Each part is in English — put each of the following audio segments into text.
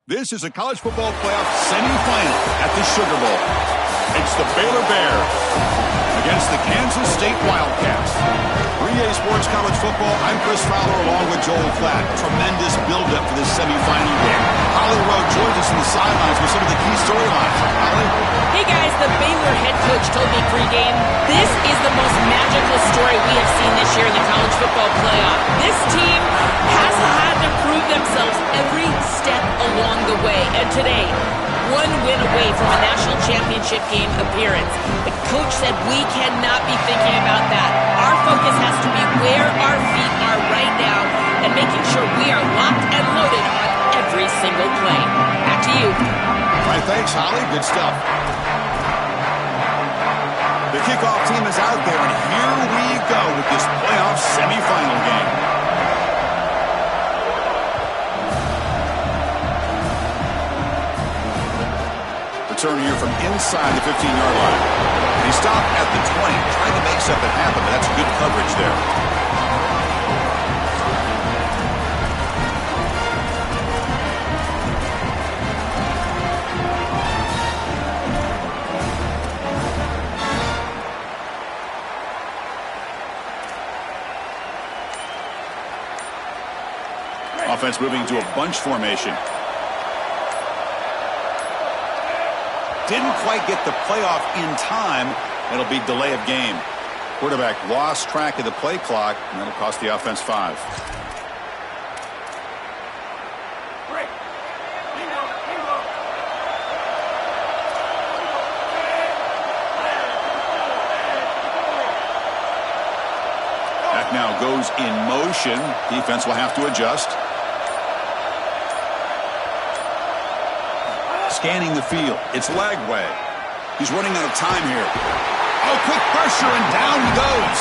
This is a college football playoff semifinal at the Sugar Bowl. It's the Baylor Bears against the Kansas State Wildcats. 3A Sports College Football, I'm Chris Fowler along with Joel Klatt. Tremendous build-up for this semifinal game. Holly Rowe joins us in the sidelines with some of the key storylines. Holly? Hey guys, the Baylor head coach told me pregame, this is the most magical story we have seen this year in the college football playoff. This team has had to prove themselves every step along the way. And today, one win away from a national championship game appearance. The coach said we cannot be thinking about that. Our focus has to be where our feet are right now and making sure we are locked and loaded on every single play. Back to you. All right, thanks, Holly. Good stuff. The kickoff team is out there, and here we go with this playoff semifinal game. Return here from inside the 15-yard line. He stopped at the 20, trying to make something happen, but that's good coverage there. Offense moving to a bunch formation. Didn't quite get the playoff in time. It'll be delay of game. Quarterback lost track of the play clock, and that'll cost the offense 5. Back now goes in motion. Defense will have to adjust. Scanning the field. It's Lagway. He's running out of time here. Oh, quick pressure, and down he goes.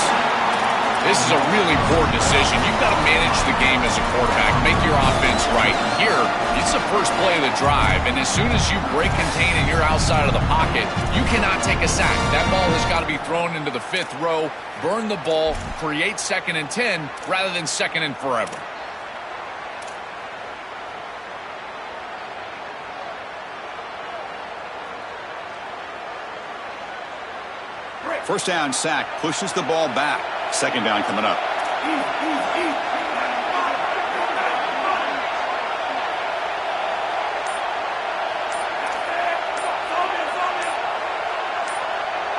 This is a really poor decision. You've got to manage the game as a quarterback, make your offense right. Here, it's the first play of the drive, and as soon as you break contain and you're outside of the pocket, you cannot take a sack. That ball has got to be thrown into the 5th row, burn the ball, create 2nd and 10 rather than 2nd and forever. First down sack, pushes the ball back. 2nd down coming up.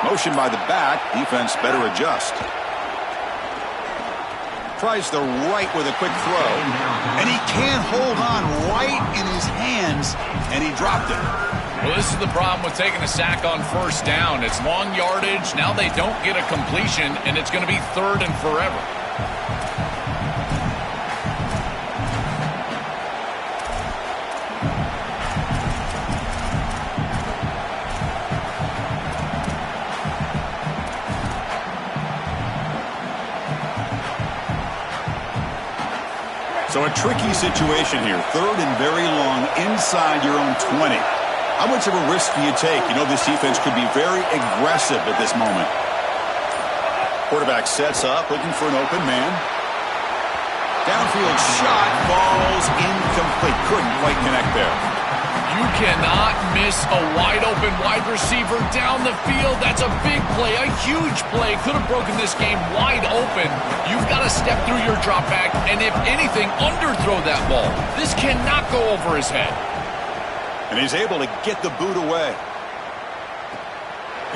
Motion by the back. Defense better adjust. Tries the right with a quick throw. And he can't hold on right in his hands. And he dropped it. Well, this is the problem with taking a sack on 1st down. It's long yardage. Now they don't get a completion, and it's going to be 3rd and forever. So a tricky situation here. 3rd and very long inside your own 20. How much of a risk do you take? You know this defense could be very aggressive at this moment. Quarterback sets up, looking for an open man. Downfield shot falls incomplete. Couldn't quite connect there. You cannot miss a wide-open wide receiver down the field. That's a big play, a huge play. Could have broken this game wide open. You've got to step through your drop back and, if anything, underthrow that ball. This cannot go over his head. And he's able to get the boot away.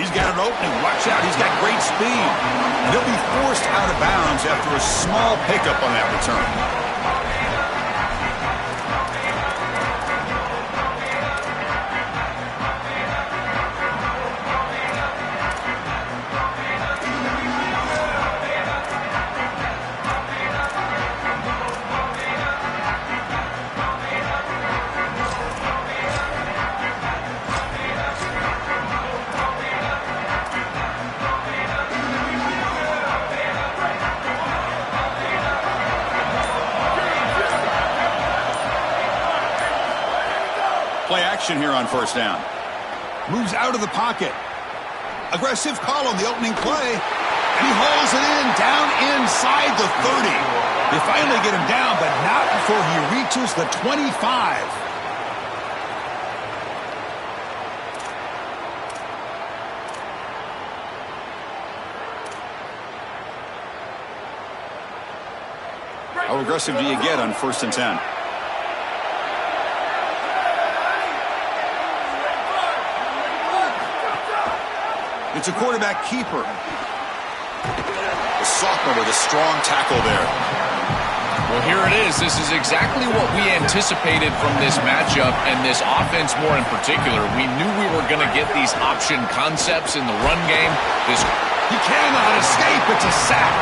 He's got an opening. Watch out. He's got great speed. And he'll be forced out of bounds after a small pickup on that return. Play action here on 1st down. Moves out of the pocket. Aggressive call on the opening play. And he hauls it in, down inside the 30. They finally get him down, but not before he reaches the 25. How aggressive do you get on 1st and 10? It's a quarterback keeper. The sophomore with a strong tackle there. Well, here it is. This is exactly what we anticipated from this matchup and this offense more in particular. We knew we were going to get these option concepts in the run game. He cannot escape. It's a sack.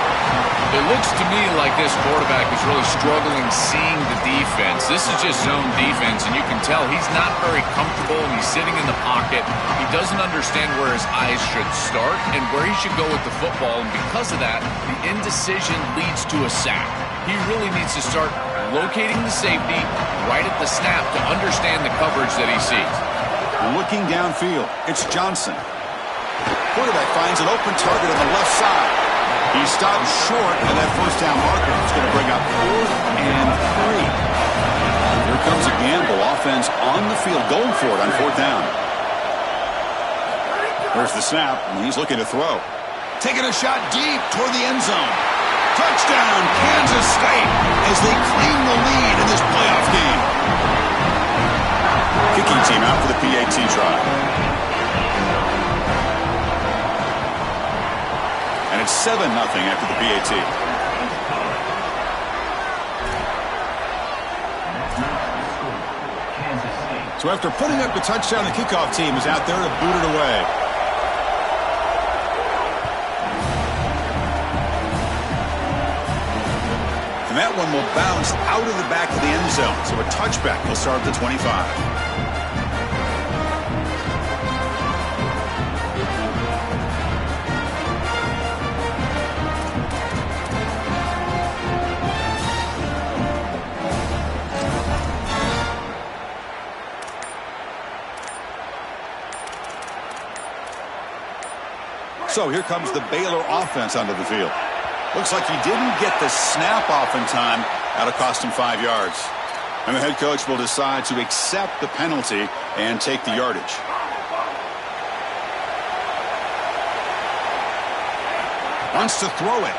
It looks to me like this quarterback is really struggling seeing the defense. This is just zone defense, and you can tell he's not very comfortable, and he's sitting in the pocket. He doesn't understand where his eyes should start and where he should go with the football, and because of that, the indecision leads to a sack. He really needs to start locating the safety right at the snap to understand the coverage that he sees. Looking downfield, it's Johnson. Quarterback finds an open target on the left side. He stops short of that 1st down marker. It's going to bring up 4th and 3. Here comes a gamble. Offense on the field, going for it on 4th down. There's the snap, and he's looking to throw. Taking a shot deep toward the end zone. Touchdown, Kansas State, as they claim the lead in this playoff game. Kicking team out for the PAT try. And it's 7-0 after the PAT. So after putting up the touchdown, the kickoff team is out there to boot it away. And that one will bounce out of the back of the end zone. So a touchback will start at the 25. So here comes the Baylor offense onto the field. Looks like he didn't get the snap off in time. That'll cost him 5 yards. And the head coach will decide to accept the penalty and take the yardage. Wants to throw it.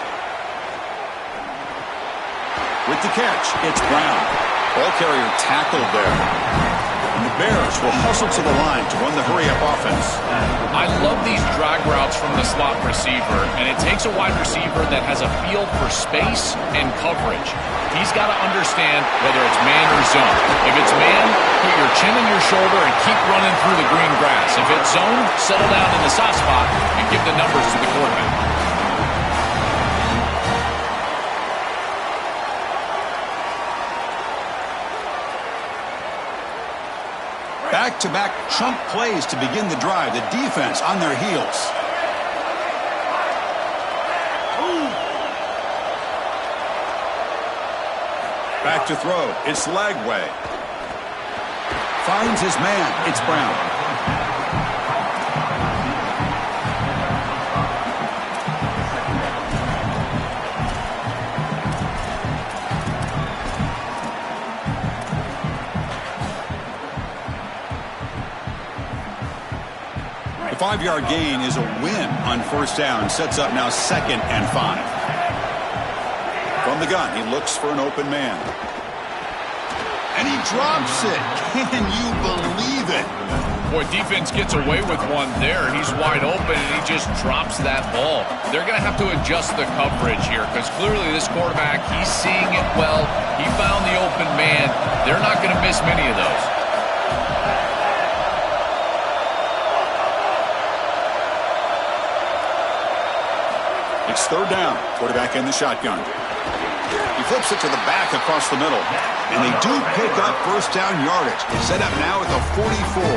With the catch, it's Brown. Ball carrier tackled there. And the Bears will hustle to the line to run the hurry-up offense. I love these drag routes from the slot receiver, and it takes a wide receiver that has a feel for space and coverage. He's got to understand whether it's man or zone. If it's man, put your chin on your shoulder and keep running through the green grass. If it's zone, settle down in the soft spot and give the numbers to the quarterback. Back-to-back chunk plays to begin the drive. The defense on their heels. Back to throw. It's Lagway. Finds his man. It's Brown. The 5-yard gain is a win on 1st down. Sets up now 2nd and 5. From the gun, he looks for an open man. And he drops it. Can you believe it? Boy, defense gets away with one there. He's wide open, and he just drops that ball. They're going to have to adjust the coverage here because clearly this quarterback, he's seeing it well. He found the open man. They're not going to miss many of those. It's 3rd down. Quarterback in the shotgun. He flips it to the back across the middle. And they do pick up 1st down yardage. Set up now at the 44.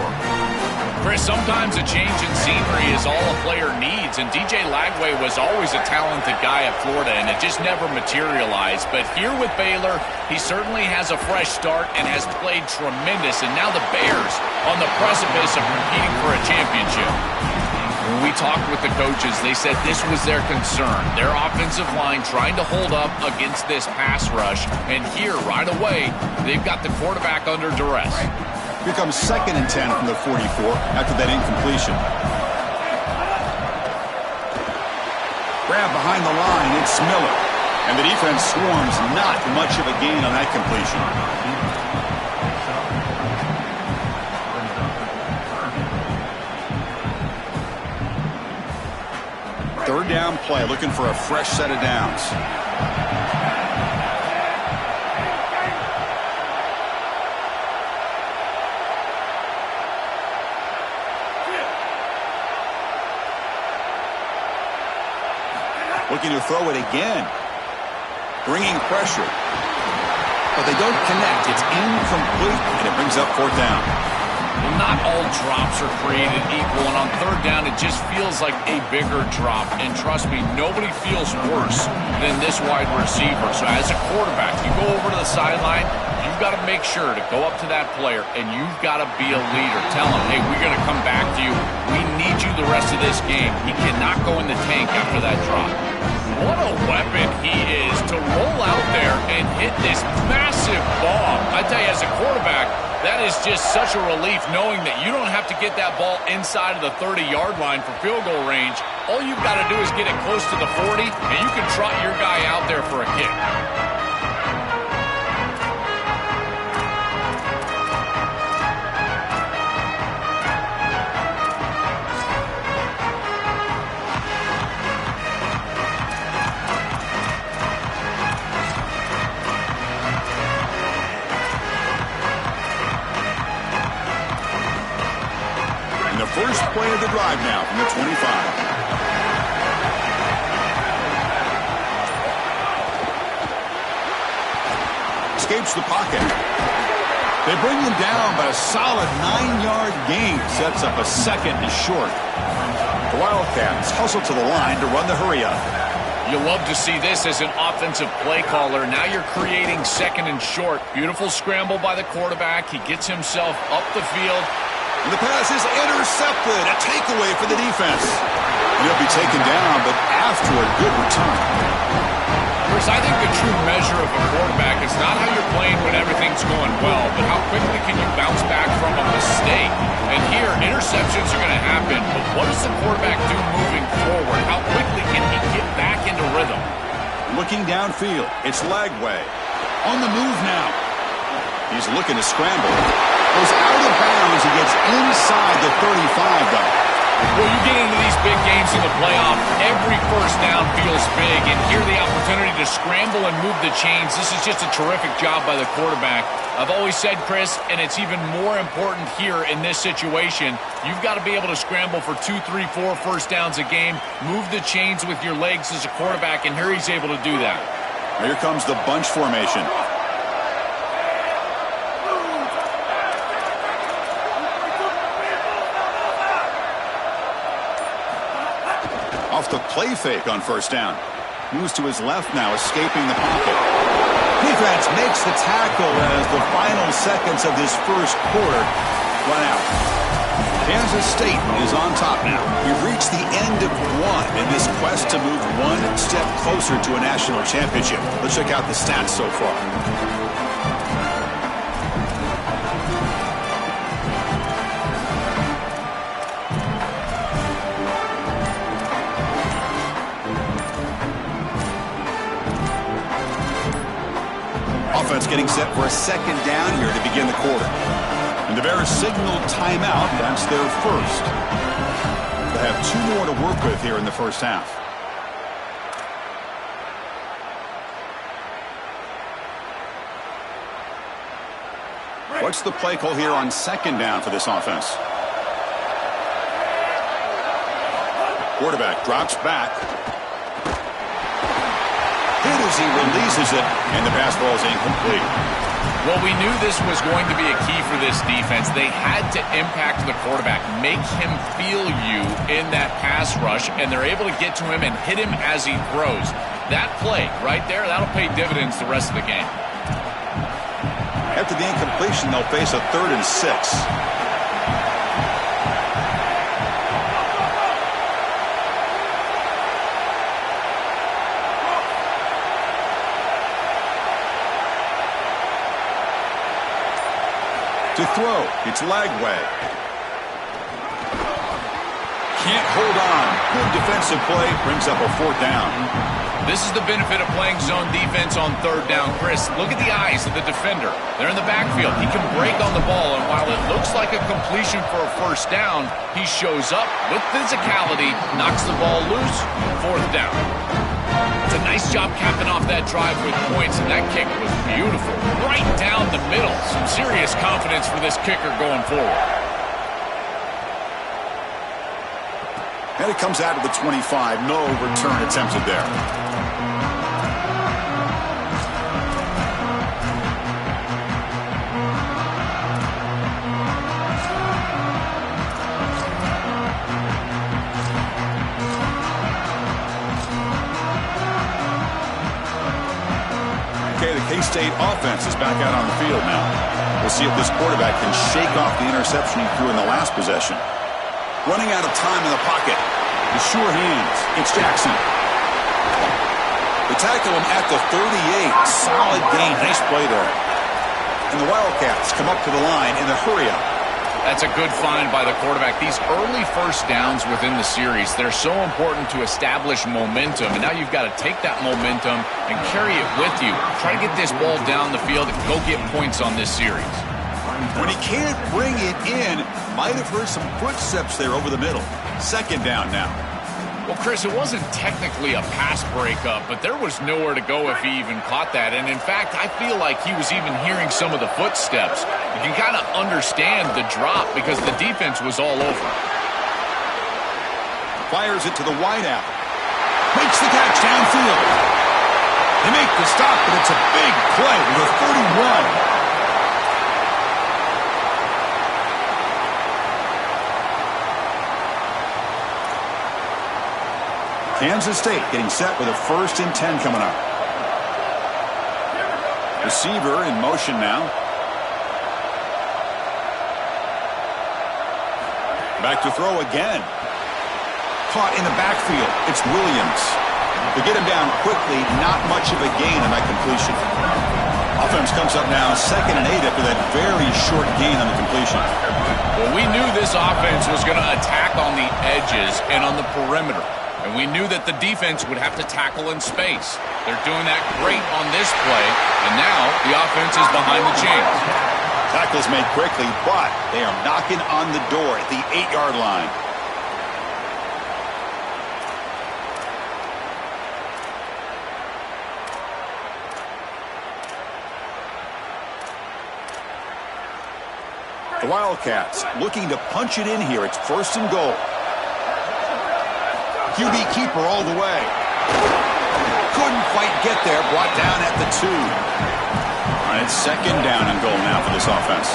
Chris, sometimes a change in scenery is all a player needs. And DJ Lagway was always a talented guy at Florida, and it just never materialized. But here with Baylor, he certainly has a fresh start and has played tremendous. And now the Bears on the precipice of competing for a championship. When we talked with the coaches, they said this was their concern. Their offensive line trying to hold up against this pass rush. And here, right away, they've got the quarterback under duress. Here comes 2nd and 10 from the 44 after that incompletion. Grab behind the line, it's Miller. And the defense swarms, not much of a gain on that completion. Third down play, looking for a fresh set of downs. Looking to throw it again. Bringing pressure. But they don't connect. It's incomplete, and it brings up fourth down. Well, not all drops are created equal, and on third down, it just feels like a bigger drop. And trust me, nobody feels worse than this wide receiver. So as a quarterback, you go over to the sideline, you've got to make sure to go up to that player, and you've got to be a leader. Tell him, hey, we're going to come back to you. We need you the rest of this game. He cannot go in the tank after that drop. What a weapon he is to roll out there and hit this massive bomb. I tell you, as a quarterback, that is just such a relief knowing that you don't have to get that ball inside of the 30-yard line for field goal range. All you've got to do is get it close to the 40, and you can trot your guy out there for a kick. First play of the drive now from the 25. Escapes the pocket. They bring him down, but a solid 9-yard gain sets up a second and short. The Wildcats hustle to the line to run the hurry-up. You love to see this as an offensive play caller. Now you're creating second and short. Beautiful scramble by the quarterback. He gets himself up the field. And the pass is intercepted. A takeaway for the defense. And he'll be taken down, but after a good return. Chris, I think the true measure of a quarterback is not how you're playing when everything's going well, but how quickly can you bounce back from a mistake. And here, interceptions are going to happen, but what does the quarterback do moving forward? How quickly can he get back into rhythm? Looking downfield, it's Lagway. On the move now. He's looking to scramble. Goes out of bounds. He gets inside the 35, though. Well, you get into these big games in the playoff, every first down feels big, and here the opportunity to scramble and move the chains. This is just a terrific job by the quarterback. I've always said, Chris, and it's even more important here in this situation, you've got to be able to scramble for 2, 3, 4 first downs a game, move the chains with your legs as a quarterback, and here he's able to do that. Now here comes the bunch formation. Off the play fake on first down. Moves to his left now, escaping the pocket. Defense makes the tackle as the final seconds of this first quarter run out. Kansas State is on top now. We've reached the end of one in this quest to move one step closer to a national championship. Let's check out the stats so far. Offense getting set for a second down here to begin the quarter. And the Bears signal timeout. That's their first. They have 2 more to work with here in the first half. What's the play call here on second down for this offense? Quarterback drops back. Hit as he releases it, and the pass ball is incomplete. Well, we knew this was going to be a key for this defense. They had to impact the quarterback, make him feel you in that pass rush, and they're able to get to him and hit him as he throws. That play right there, that'll pay dividends the rest of the game. After the incompletion, they'll face a 3rd and 6. To throw, it's Lagway. Can't hold on. Good defensive play brings up a 4th down. This is the benefit of playing zone defense on 3rd down. Chris, look at the eyes of the defender. They're in the backfield. He can break on the ball, and while it looks like a completion for a 1st down, he shows up with physicality, knocks the ball loose, 4th down. It's a nice job capping off that drive with points, and that kick was beautiful. Right down the middle. Some serious confidence for this kicker going forward. And it comes out of the 25. No return attempted there. Okay, the K-State offense is back out on the field now. We'll see if this quarterback can shake off the interception he threw in the last possession. Running out of time in the pocket. With sure hands, it's Jackson. They tackle him at the 38. Solid gain. Nice play there. And the Wildcats come up to the line in the hurry-up. That's a good find by the quarterback. These early 1st downs within the series, they're so important to establish momentum. And now you've got to take that momentum and carry it with you. Try to get this ball down the field and go get points on this series. When he can't bring it in, might have heard some footsteps there over the middle. 2nd down now. Well, Chris, it wasn't technically a pass breakup, but there was nowhere to go if he even caught that. And in fact, I feel like he was even hearing some of the footsteps. You can kind of understand the drop because the defense was all over. Fires it to the wideout. Makes the catch downfield. They make the stop, but it's a big play with a 31. Kansas State getting set with a 1st and 10 coming up. Receiver in motion now. Back to throw again. Caught in the backfield. It's Williams. They get him down quickly. Not much of a gain on that completion. Offense comes up now 2nd and 8 after that very short gain on the completion. Well, we knew this offense was going to attack on the edges and on the perimeter. And we knew that the defense would have to tackle in space. They're doing that great on this play, and now the offense is behind the chains. Tackles made quickly, but they are knocking on the door at the 8-yard line. The Wildcats looking to punch it in here. It's 1st and goal. QB keeper all the way. Couldn't quite get there. Brought down at the 2. All right, 2nd down and goal now for this offense.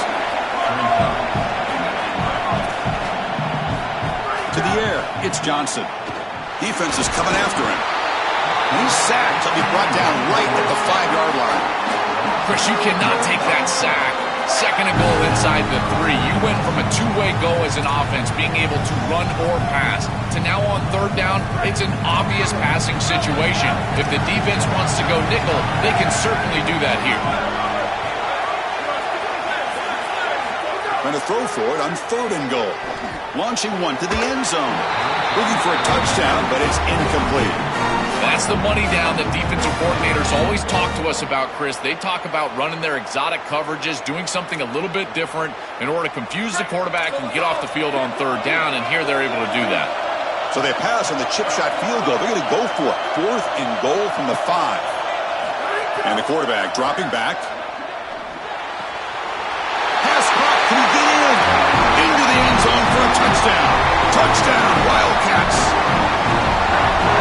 To the air, it's Johnson. Defense is coming after him. He's sacked. He'll be brought down right at the 5-yard line. Chris, you cannot take that sack. 2nd and goal inside the 3. You went from a 2-way go as an offense, being able to run or pass, to now on 3rd down, it's an obvious passing situation. If the defense wants to go nickel, they can certainly do that here. Trying to throw for it on 3rd and goal. Launching one to the end zone. Looking for a touchdown, but it's incomplete. That's the money down that defensive coordinators always talk to us about, Chris. They talk about running their exotic coverages, doing something a little bit different in order to confuse the quarterback and get off the field on 3rd down, and here they're able to do that. So they pass on the chip shot field goal. They're going to go for it. 4th and goal from the 5. And the quarterback dropping back. Pass caught. Can he get in? Into the end zone for a touchdown. Touchdown, Wildcats.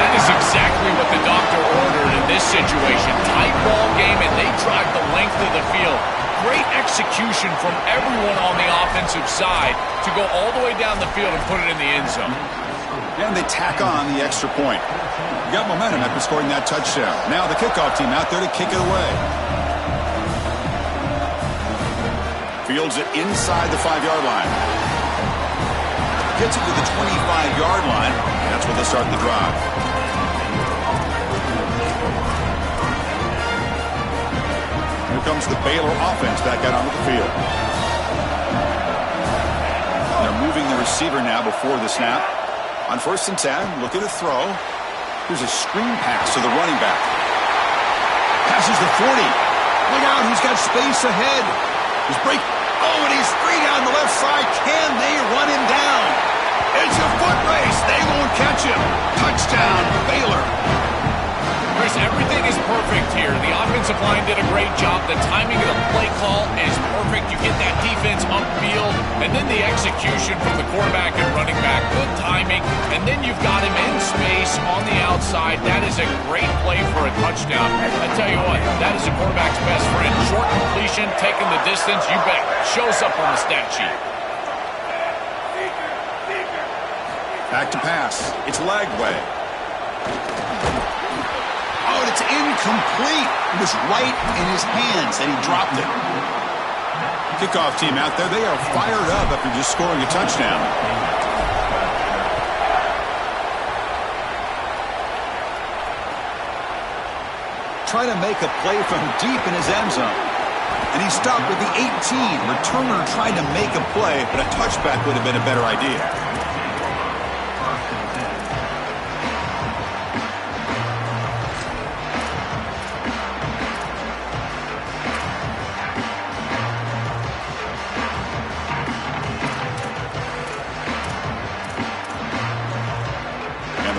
That is exactly what the doctor ordered in this situation. Tight ball game, and they drive the length of the field. Great execution from everyone on the offensive side to go all the way down the field and put it in the end zone. And they tack on the extra point. You got momentum after scoring that touchdown. Now the kickoff team out there to kick it away. Fields it inside the 5-yard line. Gets it to the 25-yard line. That's where they start the drive. Here comes the Baylor offense back out onto the field. They're moving the receiver now before the snap. On 1st and 10, looking to throw. Here's a screen pass to the running back. Passes the 40. Look out, he's got space ahead. He's break. Oh, and he's free down the left side. Can they run him down? It's a foot race. They won't catch him. Touchdown, Baylor. Chris, everything is perfect here. The offensive line did a great job. The timing of the play call is perfect. You get that defense upfield, and then the execution from the quarterback and running back. Good timing, and then you've got him in space on the outside. That is a great play for a touchdown. I tell you what, that is a quarterback's best friend. Short completion, taking the distance, you bet. Shows up on the stat sheet. Back to pass. It's Lagway. Oh, and it's incomplete. It was right in his hands, and he dropped it. Kickoff team out there, they are fired up after just scoring a touchdown. Trying to make a play from deep in his end zone. And he stopped with the 18. Returner tried to make a play, but a touchback would have been a better idea.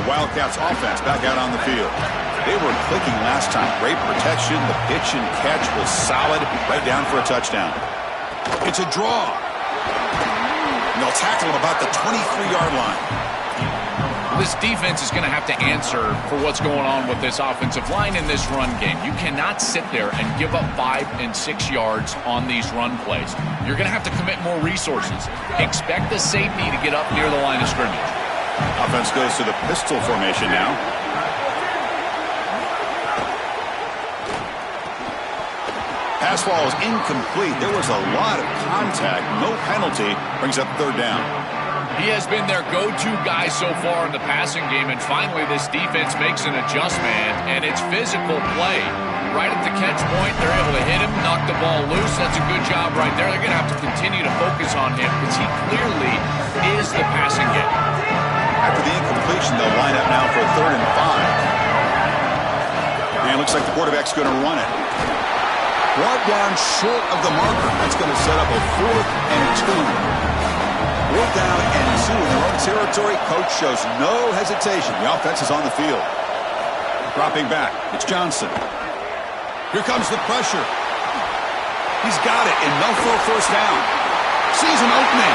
Wildcats offense back out on the field. They were clicking last time. Great protection. The pitch and catch was solid. Right down for a touchdown. It's a draw. And they'll tackle him about the 23-yard line. This defense is going to have to answer for what's going on with this offensive line in this run game. You cannot sit there and give up 5 and 6 yards on these run plays. You're going to have to commit more resources. Expect the safety to get up near the line of scrimmage. Offense goes to the pistol formation now. Pass ball is incomplete. There was a lot of contact. No penalty. Brings up 3rd down. He has been their go-to guy so far in the passing game, and finally this defense makes an adjustment, and it's physical play. Right at the catch point, they're able to hit him, knock the ball loose. That's a good job right there. They're going to have to continue to focus on him because he clearly is the passing game. After the incompletion, they'll line up now for 3rd and 5. And it looks like the quarterback's going to run it. Brought down short of the marker. That's going to set up a 4th and 2. 4th down and 2 in their own territory. Coach shows no hesitation. The offense is on the field. Dropping back. It's Johnson. Here comes the pressure. He's got it, and no for a 1st down. Sees an opening.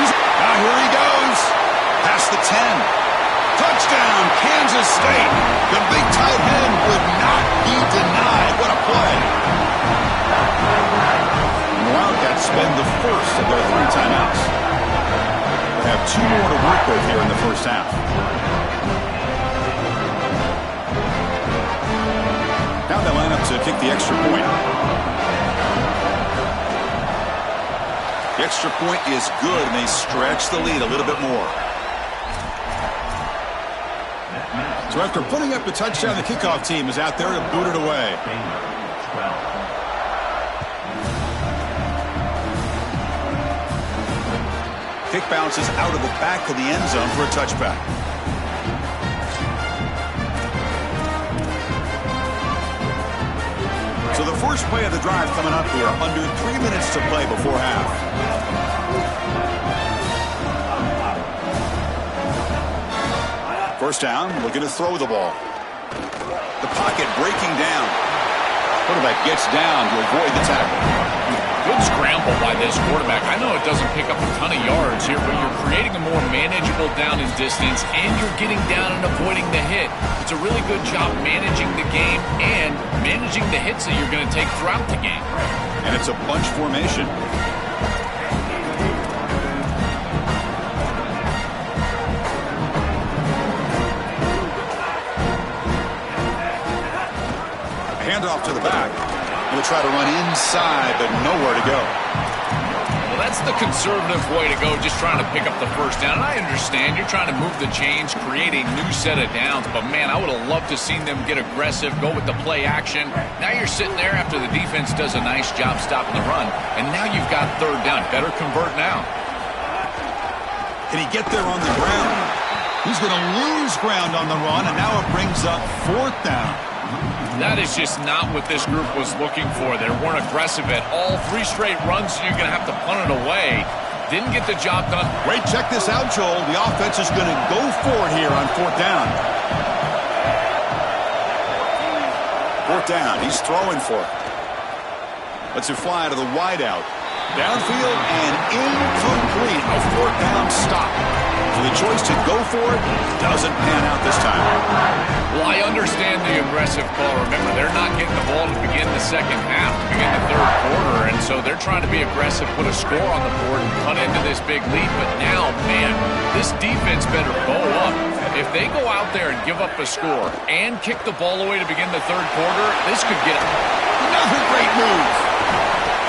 Now here he goes. Past the 10. Touchdown, Kansas State. The big tight end would not be denied. What a play. And the Wildcats spend the first of their 3 timeouts. They have 2 more to work with here in the first half. Now they line up to kick the extra point. The extra point is good, and they stretch the lead a little bit more. So after putting up the touchdown, the kickoff team is out there to boot it away. Kick bounces out of the back of the end zone for a touchback. So the first play of the drive coming up here, under 3 minutes to play before half. First down, looking to throw the ball. The pocket breaking down. Quarterback gets down to avoid the tackle. Good scramble by this quarterback. I know it doesn't pick up a ton of yards here, but you're creating a more manageable down and distance, and you're getting down and avoiding the hit. It's a really good job managing the game and managing the hits that you're going to take throughout the game. And it's a bunch formation. Handoff to the back. He'll try to run inside, but nowhere to go. Well, that's the conservative way to go, just trying to pick up the first down. And I understand you're trying to move the chains, create a new set of downs, but man, I would have loved to seen them get aggressive, go with the play action. Now you're sitting there after the defense does a nice job stopping the run, and now you've got 3rd down. Better convert now. Can he get there on the ground? He's going to lose ground on the run, and now it brings up 4th down. That is just not what this group was looking for. They weren't aggressive at all. 3 straight runs, and you're going to have to punt it away. Didn't get the job done. Wait, check this out, Joel. The offense is going to go for it here on 4th down. 4th down. He's throwing for it. Lets it fly to the wideout. Downfield and incomplete. A 4th down stop. So the choice to go for it doesn't pan out this time. Well, I understand the aggressive call. Remember, they're not getting the ball to begin the second half, to begin the 3rd quarter, and so they're trying to be aggressive, put a score on the board, and cut into this big lead. But now, man, this defense better bow up. If they go out there and give up a score and kick the ball away to begin the 3rd quarter, this could get another great move.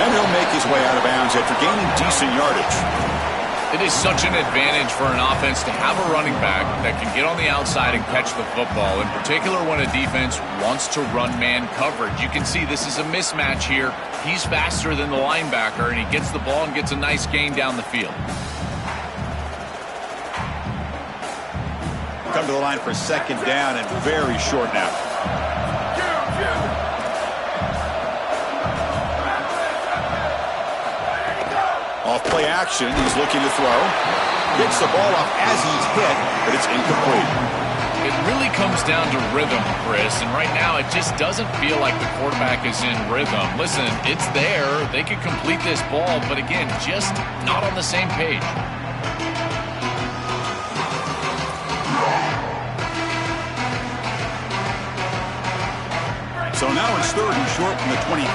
And he'll make his way out of bounds after gaining decent yardage. It is such an advantage for an offense to have a running back that can get on the outside and catch the football, in particular when a defense wants to run man coverage. You can see this is a mismatch here. He's faster than the linebacker, and he gets the ball and gets a nice gain down the field. Come to the line for 2nd down and very short now. Off play action, he's looking to throw. Gets the ball off as he's hit, but it's incomplete. It really comes down to rhythm, Chris, and right now it just doesn't feel like the quarterback is in rhythm. Listen, it's there. They could complete this ball, but again, just not on the same page. So now it's 3rd and short from the 23.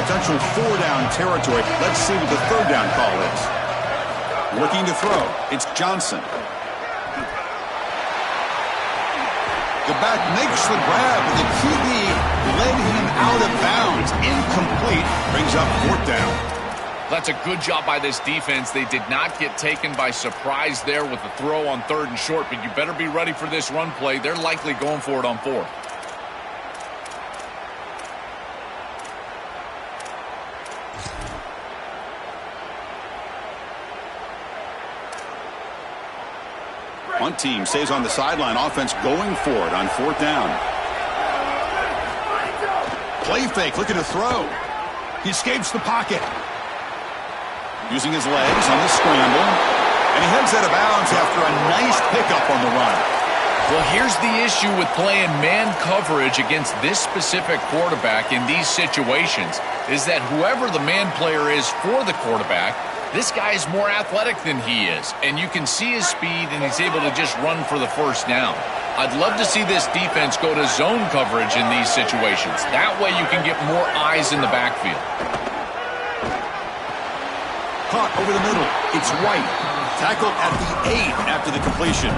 Potential 4-down territory. Let's see what the 3rd down call is. Looking to throw. It's Johnson. The back makes the grab, but the QB led him out of bounds. Incomplete. Brings up 4th down. That's a good job by this defense. They did not get taken by surprise there with the throw on 3rd and short, but you better be ready for this run play. They're likely going for it on 4th. One team stays on the sideline. Offense going for it on 4th down. Play fake, looking to throw. He escapes the pocket. Using his legs on the scramble. And he heads out of bounds after a nice pickup on the run. Well, here's the issue with playing man coverage against this specific quarterback in these situations, is that whoever the man player is for the quarterback, this guy is more athletic than he is, and you can see his speed, and he's able to just run for the 1st down. I'd love to see this defense go to zone coverage in these situations. That way you can get more eyes in the backfield. Caught over the middle. It's White. Tackled at the 8 after the completion.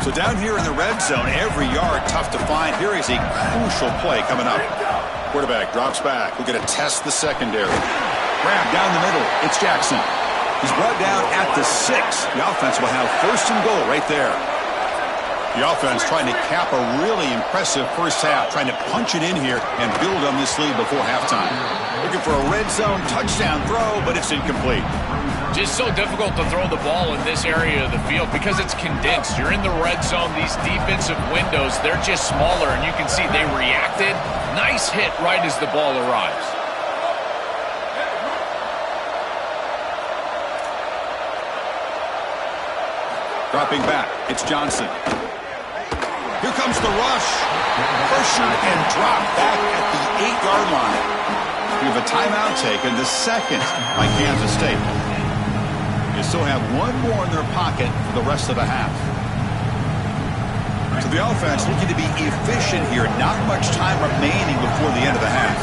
So down here in the red zone, every yard tough to find. Here is a crucial play coming up. Quarterback drops back. We're going to test the secondary. Grab down the middle. It's Jackson. He's brought down at the 6. The offense will have 1st and goal right there. The offense trying to cap a really impressive 1st half, trying to punch it in here and build on this lead before halftime. Looking for a red zone touchdown throw, but it's incomplete. Just so difficult to throw the ball in this area of the field because it's condensed. You're in the red zone. These defensive windows, they're just smaller, and you can see they reacted. Nice hit right as the ball arrives. Dropping back, it's Johnson. Here comes the rush. Pressure and drop back at the 8-yard line. We have a timeout taken, the 2nd by Kansas State. They still have one more in their pocket for the rest of the half. So the offense looking to be efficient here. Not much time remaining before the end of the half.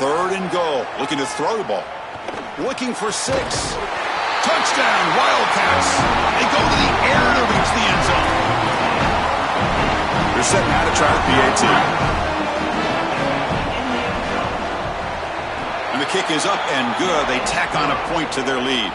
3rd and goal. Looking to throw the ball. Looking for 6. Touchdown, Wildcats. They go to the air to reach the end zone. They're setting out to try the PAT. And the kick is up and good. They tack on a point to their lead.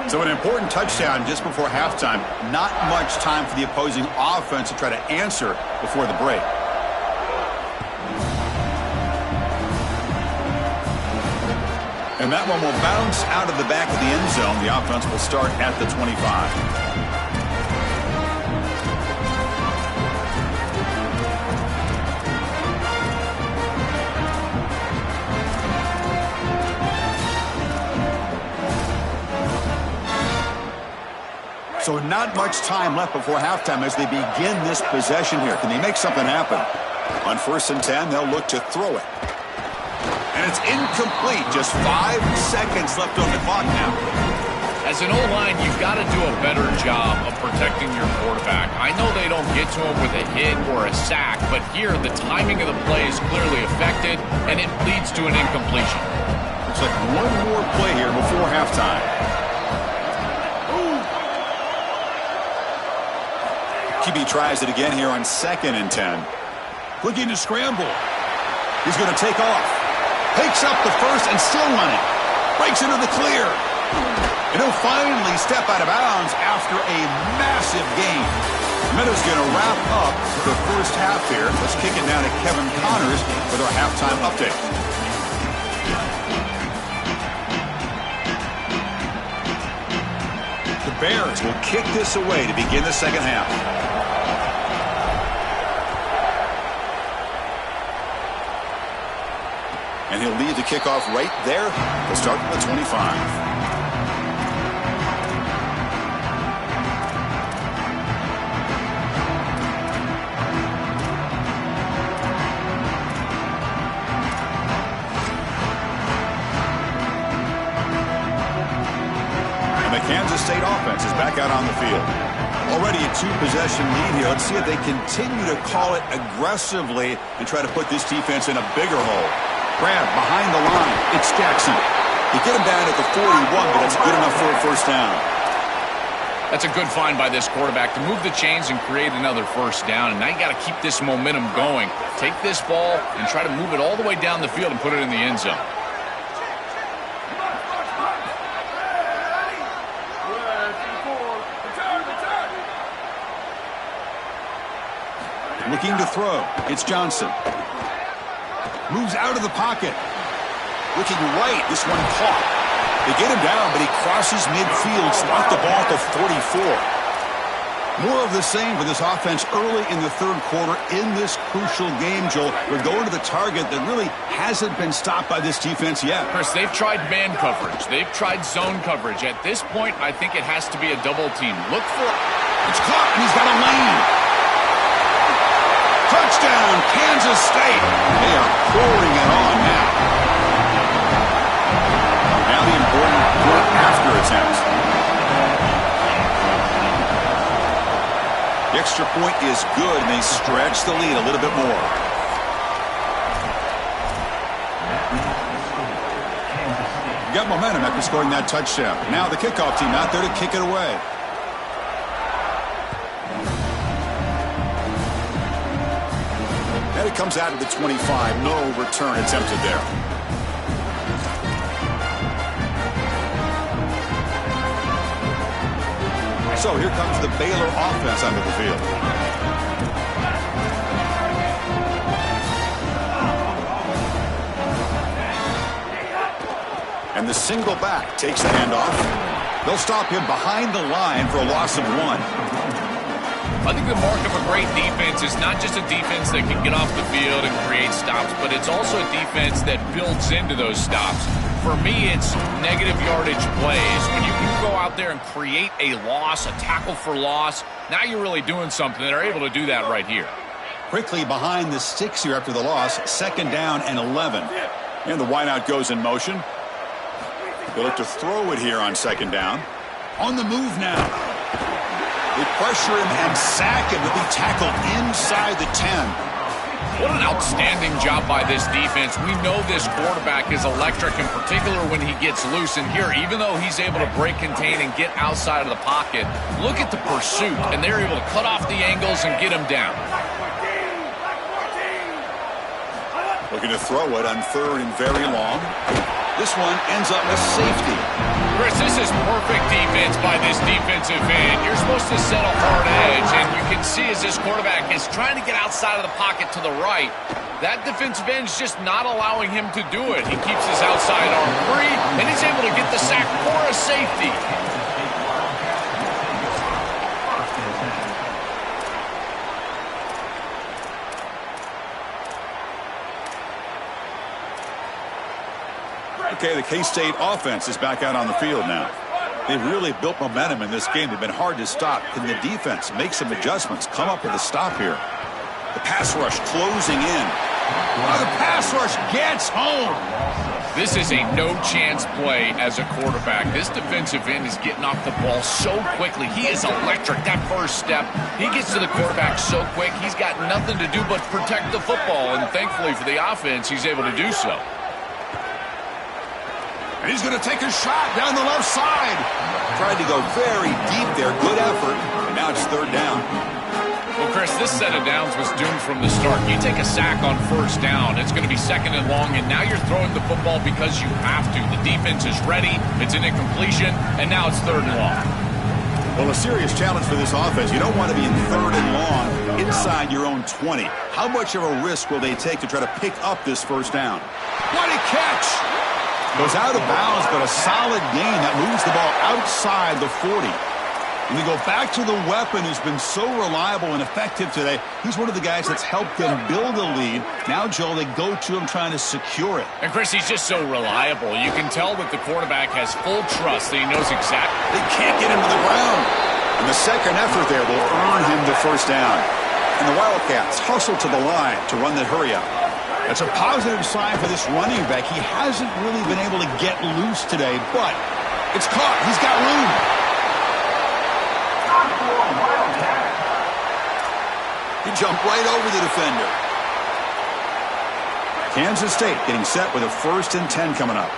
So an important touchdown just before halftime. Not much time for the opposing offense to try to answer before the break. And that one will bounce out of the back of the end zone. The offense will start at the 25. So not much time left before halftime as they begin this possession here. Can they make something happen? On 1st and 10, they'll look to throw it. And it's incomplete. Just 5 seconds left on the clock now. As an O-line, you've got to do a better job of protecting your quarterback. I know they don't get to him with a hit or a sack, but here the timing of the play is clearly affected, and it leads to an incompletion. Looks like one more play here before halftime. QB tries it again here on 2nd and 10. Looking to scramble. He's going to take off. Takes up the first and still running. Breaks into the clear. And he'll finally step out of bounds after a massive gain. Meadows going to wrap up the first half here. Let's kick it down to Kevin Connors with our halftime update. The Bears will kick this away to begin the second half. And he'll lead the kickoff right there. He'll start from the 25. And the Kansas State offense is back out on the field. Already a 2-possession lead here. Let's see if they continue to call it aggressively and try to put this defense in a bigger hole. Grab behind the line. It's Jackson. They get him down at the 41, but that's good enough for a first down. That's a good find by this quarterback to move the chains and create another first down. And now you got to keep this momentum going. Take this ball and try to move it all the way down the field and put it in the end zone. Looking to throw. It's Johnson. Moves out of the pocket. Looking right. This one caught. They get him down, but he crosses midfield, slot the ball to 44. More of the same for this offense early in the third quarter in this crucial game, Joel. We're going to the target that really hasn't been stopped by this defense yet. Chris, they've tried man coverage. They've tried zone coverage. At this point, I think it has to be a double team. Look for it. It's caught, and he's got a lane. Touchdown, Kansas State. They are pouring it on now. Now the important point after attempt. The extra point is good, and they stretch the lead a little bit more. Got momentum after scoring that touchdown. Now the kickoff team out there to kick it away. And it comes out of the 25. No return attempted there. So here comes the Baylor offense onto the field. And the single back takes the handoff. They'll stop him behind the line for a loss of 1. I think the mark of a great defense is not just a defense that can get off the field and create stops, but it's also a defense that builds into those stops. For me, it's negative yardage plays. When you can go out there and create a loss, a tackle for loss, now you're really doing something. They're able to do that right here. Quickly behind the sticks here after the loss, 2nd down and 11. And the wideout goes in motion. They look to throw it here on 2nd down. On the move now. They pressure him and sack him. He'll be tackled inside the 10. What an outstanding job by this defense. We know this quarterback is electric, in particular when he gets loose. And here, even though he's able to break, contain, and get outside of the pocket, look at the pursuit. And they're able to cut off the angles and get him down. Looking to throw it on 3rd and very long. This one ends up a safety. Chris, this is perfect defense by this defensive end. You're supposed to set a hard edge, and you can see as this quarterback is trying to get outside of the pocket to the right, that defensive end is just not allowing him to do it. He keeps his outside arm free, and he's able to get the sack for a safety. Okay, the K-State offense is back out on the field now. They've really built momentum in this game. They've been hard to stop. Can the defense make some adjustments, come up with a stop here? The pass rush closing in. Oh, the pass rush gets home. This is a no-chance play as a quarterback. This defensive end is getting off the ball so quickly. He is electric. That first step, he gets to the quarterback so quick, he's got nothing to do but protect the football. And thankfully for the offense, he's able to do so. And he's going to take a shot down the left side. Tried to go very deep there. Good effort. And now it's third down. Well, Chris, this set of downs was doomed from the start. You take a sack on first down, it's going to be second and long, and now you're throwing the football because you have to. The defense is ready. It's an incompletion, and now it's third and long. Well, a serious challenge for this offense. You don't want to be in third and long inside your own 20. How much of a risk will they take to try to pick up this first down? What a catch! Goes out of bounds, but a solid gain that moves the ball outside the 40. And we go back to the weapon who's been so reliable and effective today. He's one of the guys that's helped them build a lead. Now, Joe, they go to him trying to secure it. And, Chris, he's just so reliable. You can tell that the quarterback has full trust that he knows exactly. They can't get him to the ground. And the second effort there will earn him the first down. And the Wildcats hustle to the line to run the hurry up. That's a positive sign for this running back. He hasn't really been able to get loose today, but it's caught. He's got room. He jumped right over the defender. Kansas State getting set with a 1st and 10 coming up.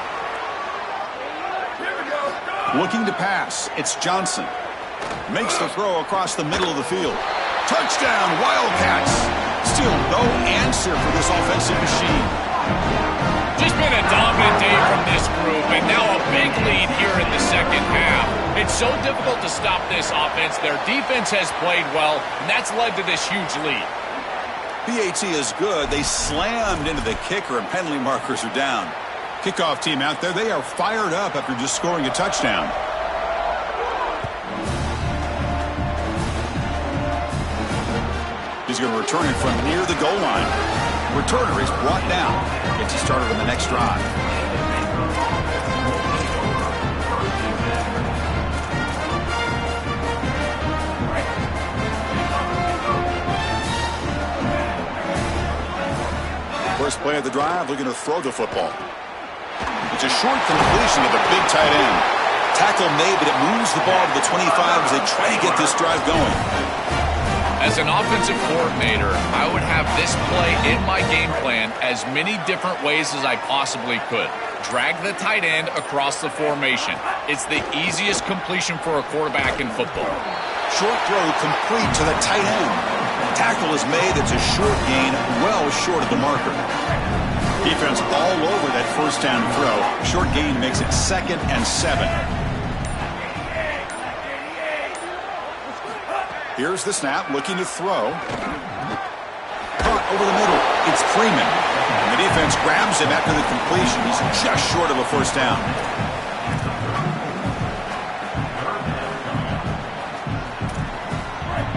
Looking to pass. It's Johnson. Makes the throw across the middle of the field. Touchdown, Wildcats. Still no answer for this offensive machine. Just been a dominant day from this group, and now a big lead here in the second half. It's so difficult to stop this offense. Their defense has played well, and that's led to this huge lead. PAT is good. They slammed into the kicker, and penalty markers are down. Kickoff team out there, they are fired up after just scoring a touchdown. He's going to return it from near the goal line. Returner is brought down. Gets you started on the next drive. First play of the drive, looking to throw the football. It's a short completion to the big tight end. Tackle made, but it moves the ball to the 25 as they try to get this drive going. As an offensive coordinator, I would have this play in my game plan as many different ways as I possibly could. Drag the tight end across the formation. It's the easiest completion for a quarterback in football. Short throw complete to the tight end. Tackle is made. It's a short gain, well short of the marker. Defense all over that first down throw. Short gain makes it 2nd and 7. Here's the snap, looking to throw. Caught over the middle. It's Freeman. And the defense grabs him after the completion. He's just short of a first down.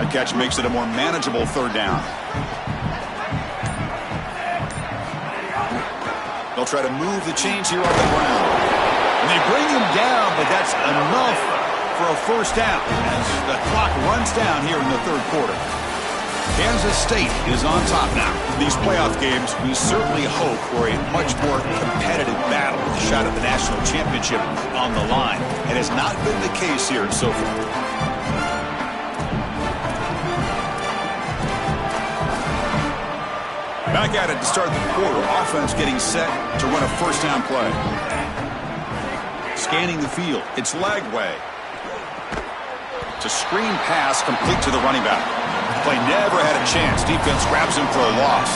That catch makes it a more manageable third down. They'll try to move the chains here on the ground. And they bring him down, but that's enough for a first down as the clock runs down here in the third quarter. Kansas State is on top now. These playoff games, we certainly hope for a much more competitive battle with a shot at the national championship on the line. It has not been the case here so far. Back at it to start the quarter. Offense getting set to run a first down play. Scanning the field. It's Lagway. It's a screen pass complete to the running back. The play never had a chance. Defense grabs him for a loss.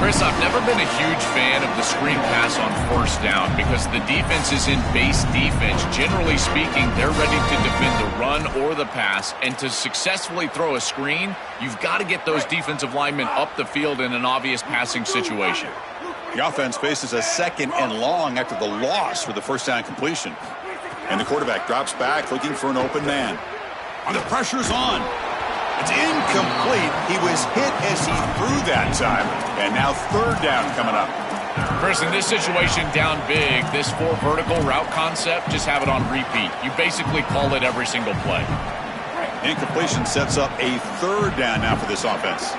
Chris, I've never been a huge fan of the screen pass on first down because the defense is in base defense. Generally speaking, they're ready to defend the run or the pass, and to successfully throw a screen, you've got to get those defensive linemen up the field in an obvious passing situation. The offense faces a 2nd and long after the loss for the first down completion. And the quarterback drops back looking for an open man. And the pressure's on. It's incomplete. He was hit as he threw that time. And now 3rd down coming up. Chris, in this situation down big, this 4 vertical route concept, just have it on repeat. You basically call it every single play. Incompletion sets up a 3rd down now for this offense.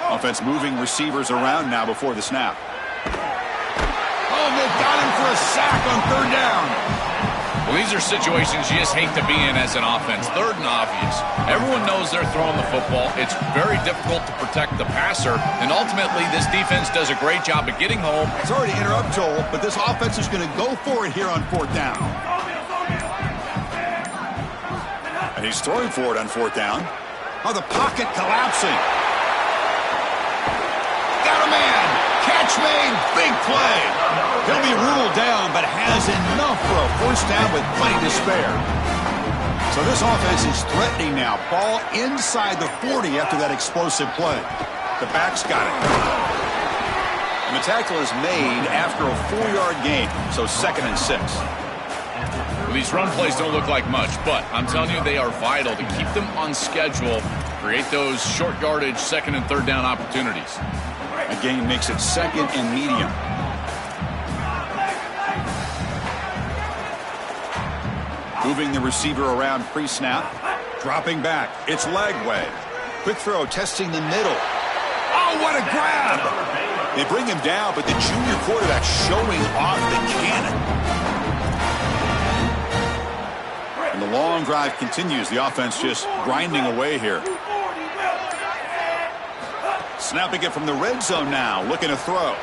Offense moving receivers around now before the snap. Oh, they got him for a sack on 3rd down. Well, these are situations you just hate to be in as an offense. 3rd and obvious. Everyone knows they're throwing the football. It's very difficult to protect the passer, and ultimately this defense does a great job of getting home. Sorry to interrupt, Joel, but this offense is going to go for it here on 4th down. And he's throwing for it on 4th down. Oh, the pocket collapsing. Got a man. Catch made. Big play. He'll be ruled down, but has enough for a 1st down with plenty to spare. So this offense is threatening now. Ball inside the 40 after that explosive play. The back's got it. And the tackle is made after a 4-yard gain, so 2nd and 6. Well, these run plays don't look like much, but I'm telling you they are vital to keep them on schedule, create those short yardage 2nd and 3rd down opportunities. A gain makes it 2nd and medium. Moving the receiver around pre-snap. Dropping back. It's leg way. Quick throw testing the middle. Oh, what a grab! They bring him down, but the junior quarterback showing off the cannon. And the long drive continues. The offense just grinding away here. Snapping it from the red zone now. Looking to throw.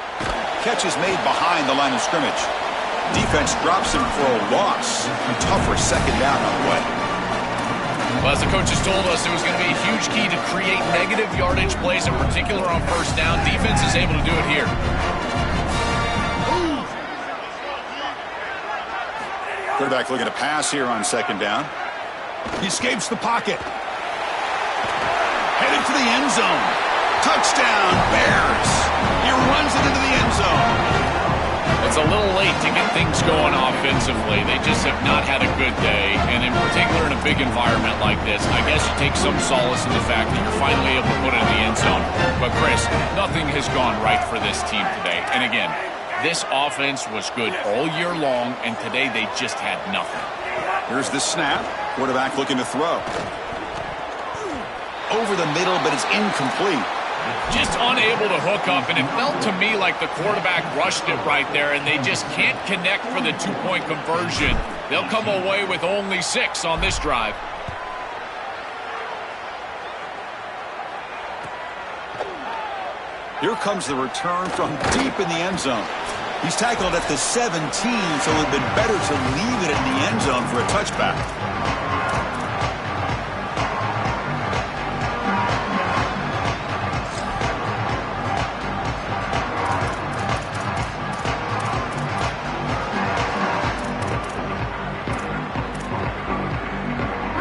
Catch is made behind the line of scrimmage. Defense drops him for a loss. A tougher 2nd down on the way. Well, as the coaches told us, it was going to be a huge key to create negative yardage plays, in particular on 1st down. Defense is able to do it here. Quarterback looking to pass here on 2nd down. He escapes the pocket. Headed for the end zone. Touchdown, Bears. He runs it into the end zone. It's a little late to get things going offensively. They just have not had a good day, and in particular in a big environment like this, I guess you take some solace in the fact that you're finally able to put it in the end zone. But, Chris, nothing has gone right for this team today. And again, this offense was good all year long, and today they just had nothing. Here's the snap. Quarterback looking to throw. Over the middle, but it's incomplete. Just unable to hook up, and it felt to me like the quarterback rushed it right there, and they just can't connect for the 2-point conversion. They'll come away with only 6 on this drive. Here comes the return from deep in the end zone. He's tackled at the 17, so it would have been better to leave it in the end zone for a touchback.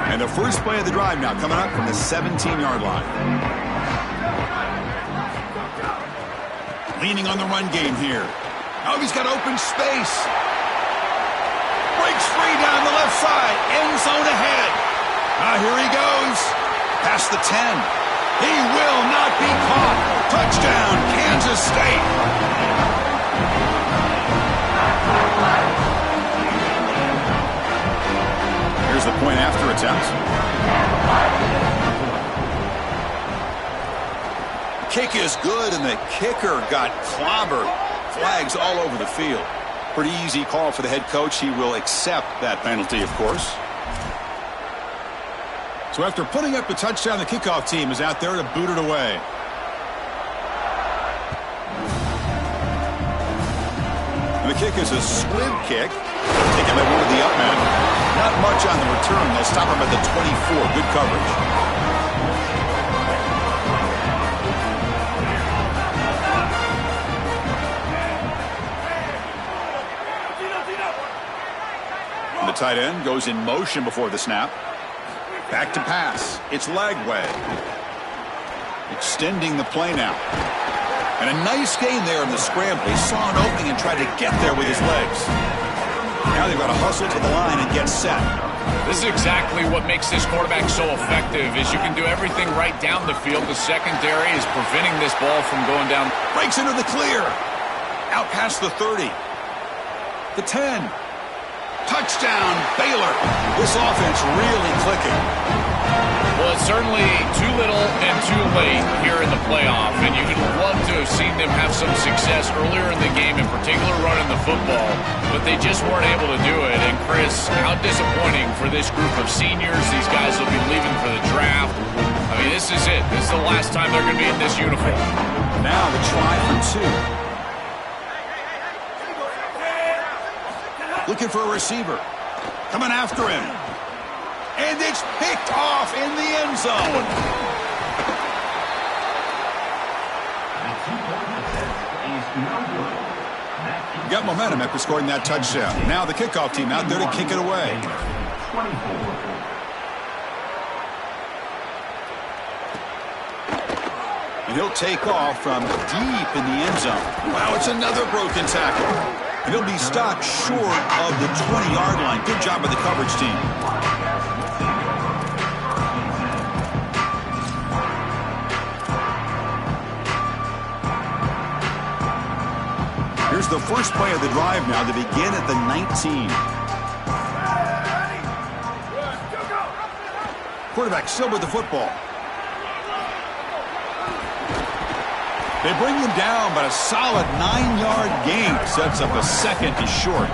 And the first play of the drive now coming up from the 17-yard line. Leaning on the run game here. Oh, he's got open space. Breaks free down the left side. End zone ahead. Here he goes. Past the 10. He will not be caught. Touchdown, Kansas State. Here's the point after attempt. Kick is good, and the kicker got clobbered. Flags all over the field. Pretty easy call for the head coach. He will accept that penalty, of course. So after putting up the touchdown, the kickoff team is out there to boot it away. And the kick is a squib kick. Taken by one of the up men. Not much on the return. They'll stop him at the 24. Good coverage. And the tight end goes in motion before the snap. Back to pass. It's Lagway. Extending the play now. And a nice gain there in the scramble. He saw an opening and tried to get there with his legs. Now they've got to hustle to the line and get set. This is exactly what makes this quarterback so effective, is you can do everything right down the field. The secondary is preventing this ball from going down. Breaks into the clear. Out past the 30. The 10. Touchdown, Baylor. This offense really clicking. Well, it's certainly too little and too late here in the playoff, and you would love to have seen them have some success earlier in the game, in particular running the football, but they just weren't able to do it. And Chris, how disappointing for this group of seniors. These guys will be leaving for the draft. I mean, this is it. This is the last time they're going to be in this uniform. Now the try for 2. Looking for a receiver. Coming after him. And it's picked off in the end zone. Got momentum after scoring that touchdown. Now the kickoff team out there to kick it away. And he'll take off from deep in the end zone. Wow, it's another broken tackle. And he'll be stopped short of the 20-yard line. Good job by the coverage team. Here's the first play of the drive now to begin at the 19. Quarterback still with the football. They bring him down, but a solid 9-yard gain sets up a second and short.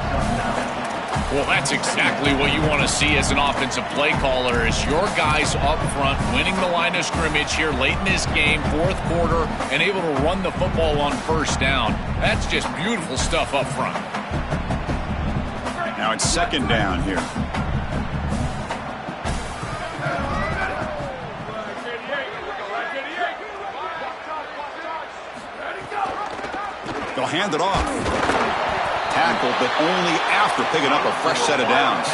Well, that's exactly what you want to see as an offensive play caller, is your guys up front winning the line of scrimmage here late in this game, fourth quarter, and able to run the football on first down. That's just beautiful stuff up front. Now it's second down here. They'll hand it off. Tackled, but only after picking up a fresh set of downs.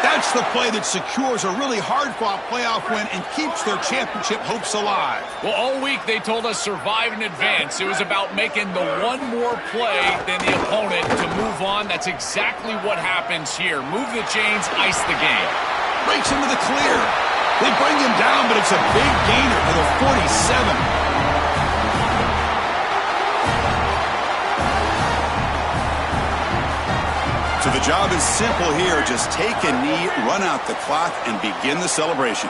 That's the play that secures a really hard-fought playoff win and keeps their championship hopes alive. Well, all week they told us survive and advance. It was about making the one more play than the opponent to move on. That's exactly what happens here. Move the chains, ice the game. Breaks into the clear. They bring him down, but it's a big gainer for the 47. So the job is simple here. Just take a knee, run out the clock, and begin the celebration.